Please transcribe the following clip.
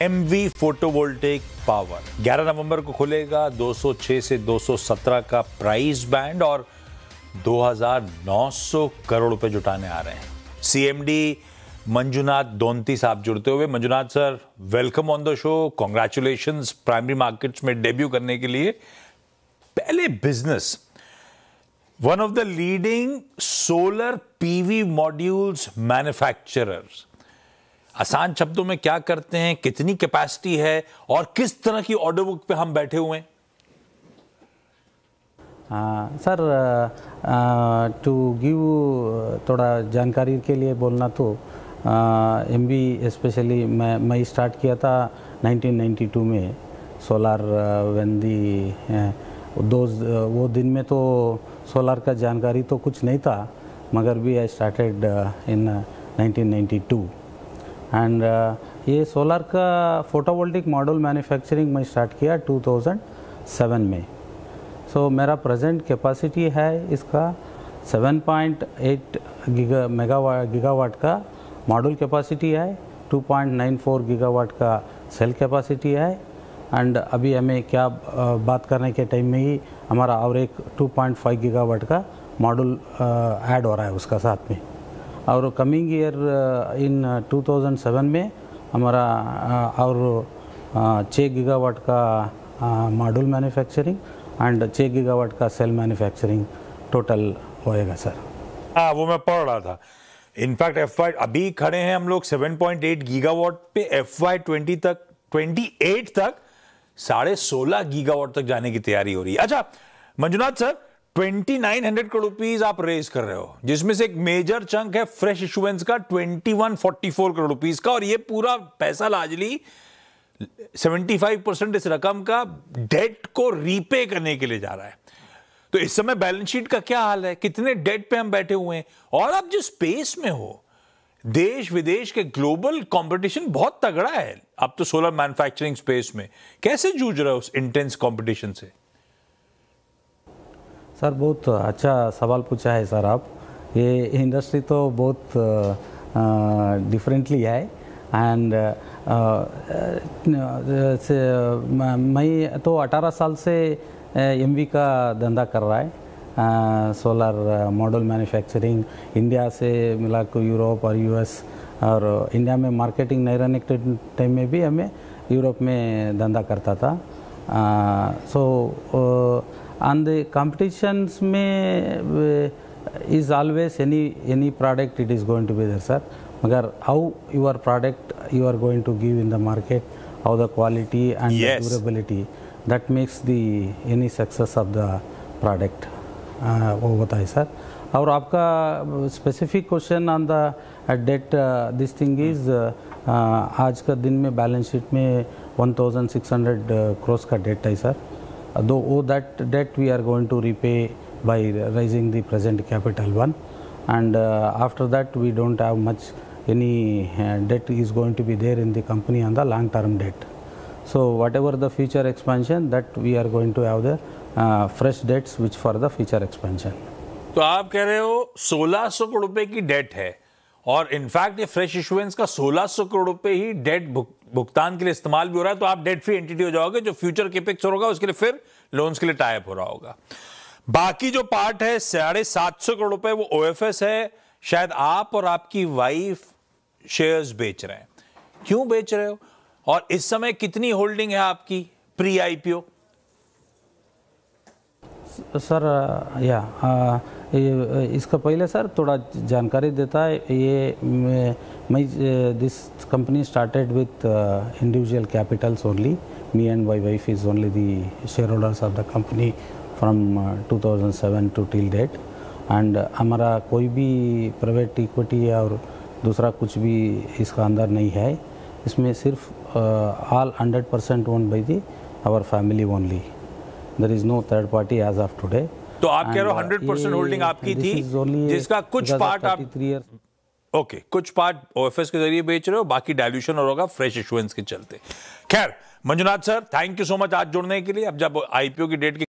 MV photovoltaic power 11 नवंबर को खुलेगा। 206 से 217 का प्राइस बैंड और 2900 करोड़ रुपए जुटाने आ रहे हैं। CMD मंजुनाथ दोंती साहब जुड़ते हुए। Manjunath sir, welcome on the show. Congratulations primary markets में डेब्यू करने के लिए। पहले business, one of the leading solar PV modules manufacturers. आसान शब्दों में क्या करते हैं, कितनी कैपेसिटी है और किस तरह की ऑर्डर बुक पे हम बैठे हुए हैं? सर, टू गिव थोड़ा जानकारी के लिए बोलना तो MV स्पेशली मैं स्टार्ट किया था 1992 में सोलार व्हेन दी वो दिन में तो सोलार का जानकारी तो कुछ नहीं था, मगर भी आई स्टार्टेड इन 1992 एंड ये सोलार का फोटोवोल्टिक मॉड्यूल मैन्युफैक्चरिंग मैं स्टार्ट किया 2007 में। सो मेरा प्रेजेंट कैपेसिटी है इसका 7.8 गीगावाट का मॉड्यूल कैपेसिटी है, 2.94 गीगावाट का सेल कैपेसिटी है एंड अभी हमें क्या बात करने के टाइम में ही हमारा और एक 2.5 गीगावाट का मॉड्यूल ऐड हो रहा है उसका साथ में। और कमिंग ईयर इन 2007 में हमारा और 6 गीगावाट का मॉड्यूल मैन्युफैक्चरिंग एंड 6 गीगावाट का सेल मैन्युफैक्चरिंग टोटल होएगा सर। वो मैं पढ़ रहा था। इनफैक्ट FY अभी खड़े हैं हम लोग 7.8 गीगावाट पे। FY 28 तक 16.5 गीगावाट तक जाने की तैयारी हो रही है। अच्छा मंजुनाथ सर, 2900 करोड़ रुपीस आप रेज कर रहे हो, जिसमें से एक मेजर चंक है फ्रेश इशुएंस का 2144 करोड़ रुपीस का, और ये पूरा पैसा लार्जली 75% इस रकम का डेट को रीपे करने के लिए जा रहा है। तो इस समय बैलेंस शीट का क्या हाल है, कितने डेट पे हम बैठे हुए हैं? और आप जिस स्पेस में हो, देश विदेश के ग्लोबल कंपटीशन बहुत तगड़ा है। अब तो सोलर मैन्युफैक्चरिंग स्पेस में कैसे जूझ रहे हो उस इंटेंस कंपटीशन से? सर, बहुत अच्छा सवाल पूछा है सर आप। ये इंडस्ट्री तो बहुत डिफरेंटली है एंड मैं तो 18 साल से MV का धंधा कर रहा है, सोलर मॉड्यूल मैन्युफैक्चरिंग। इंडिया से मिला को यूरोप और US, और इंडिया में मार्केटिंग नहीं रहने के टाइम में भी हमें यूरोप में धंधा करता था। सो and the competitions may is always any product it is going to be there sir, magar how your product you are going to give in the market, how the quality and yes, the durability, that makes the any success of the product वो होता है sir. और आपका specific question on the date, this thing is आज का दिन में balance sheet में 1600 crores का डेट है sir. Though that debt we are going to repay by raising the present capital one, and after that we don't have much any debt is going to be there in the company on the long term debt. So whatever the future expansion, that we are going to have the fresh debts which for the future expansion. तो आप कह रहे हो 1600 करोड़ रुपए की date है, और in fact ये फ्रेश इशुएंस का 1600 करोड़ रुपए ही डेट भुगतान के लिए इस्तेमाल भी हो रहा है। तो आप डेट फ्री एंटिटी हो जाओगे। जो फ्यूचर कैपेक्स होगा उसके लिए फिर लोन्स के लिए टाई अप हो रहा होगा। बाकी जो पार्ट है 750 करोड़ रुपए, वो OFS है। शायद आप और आपकी वाइफ शेयर्स बेच रहे हैं। क्यों बेच रहे हो, और इस समय कितनी होल्डिंग है आपकी प्री IPO? सर इसका पहले सर थोड़ा जानकारी देता है। ये मैं this company started with individual capitals only. Me and my wife is only the share holders of the company from 2007 to till date, and हमारा कोई भी प्राइवेट इक्विटी और दूसरा कुछ भी इसका अंदर नहीं है। इसमें सिर्फ all 100% owned by the our family only. There is no third party as of today. तो आप कह रहे हो 100% होल्डिंग आपकी थी, जिसका कुछ पार्ट आप कुछ पार्ट OFS के जरिए बेच रहे हो, बाकी डायल्यूशन और होगा फ्रेश इशुएंस के चलते। खैर Manjunath sir, thank you so much आज जुड़ने के लिए। अब जब IPO की डेट की